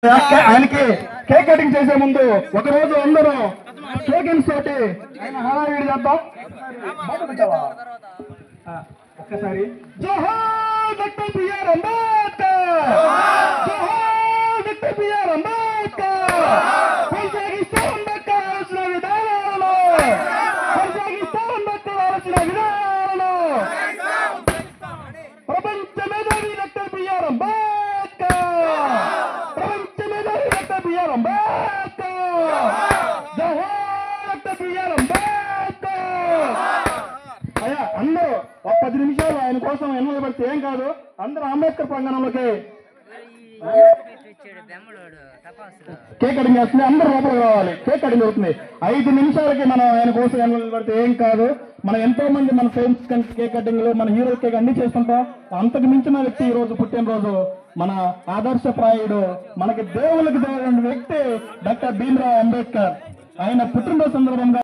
ఆయనకి cake cutting చేసే ముందు ఒక రోజు అందరూ కేకింగ్ తోటి ఆయన హడావిడి చేద్దాం. ఒక్కసారి జోహార్ డాక్టర్ బిఆర్ అంబేద్కర్, జోహార్ డాక్టర్ బిఆర్ అంబేద్కర్. కొనసాగిస్తూ అంబేద్కర్ ఆలోచన విధానాలను, కొనసాగిస్తూ అంబేద్కర్ ఆలోచన విధానాలను. ప్రపంచ మేధావి డాక్టర్ బిఆర్ అంబేద్కర్, ప్రపంచ మేధావి డాక్టర్ బిఆర్ అంబేద్కర్, జోహార్ డాక్టర్ బిఆర్ అంబేద్కర్. అయ్యా అందరూ ఒక 10 నిమిషాలు ఆయన కోసం ఎన్నికబడితే ఏం కాదు, అందరూ అంబేద్కర్ ప్రాంగణంలోకి కేక్ కటింగ్ చేస్తుంది. అందరూ లోపలికి రావాలి, కేక్ కటింగ్ అవుతుంది. 5 నిమిషాలకి మనం ఆయన కోసం ఎన్నికబడితే ఏం కాదు. మనం ఎంతో మంది మన ఫ్రెండ్స్ కేక్ కటింగ్లు, మన హీరో కేక్ అన్ని చేస్తుంటాం. అంతకు మించిన వ్యక్తి ఈ రోజు పుట్టినరోజు మన ఆదర్శప్రాయుడు, మనకి దేవుళ్ళకి దేవుడు వ్యక్తి డాక్టర్ భీమ్రావ్ అంబేద్కర్. ఆయన పుట్టినరోజు సందర్భంగా